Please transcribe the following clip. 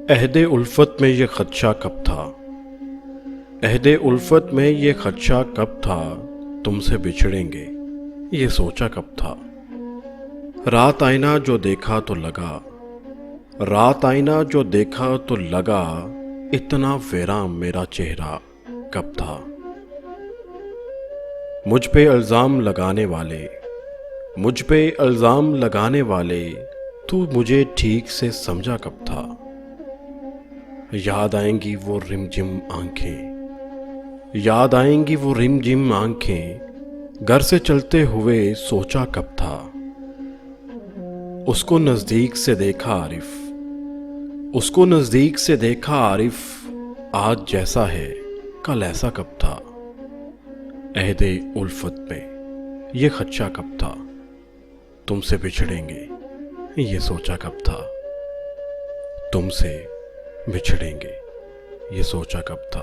अहदे उल्फत में ये खदशा कब था। अहदे उल्फत में ये खदशा कब था। तुमसे बिछड़ेंगे ये सोचा कब था। रात आईना जो देखा तो लगा, रात आईना जो देखा तो लगा, इतना वीरान मेरा चेहरा कब था। मुझ पे इल्ज़ाम लगाने वाले, मुझ पे इल्ज़ाम लगाने वाले, तू मुझे ठीक से समझा कब था। याद आएंगी वो रिमझिम आंखें, याद आएंगी वो रिमझिम आंखें, घर से चलते हुए सोचा कब था। उसको नजदीक से देखा आरिफ, उसको नजदीक से देखा आरिफ, आज जैसा है कल ऐसा कब था। अहदे उल्फत में ये खदशा कब था। तुमसे बिछड़ेंगे ये सोचा कब था। तुमसे बिछड़ेंगे ये सोचा कब था।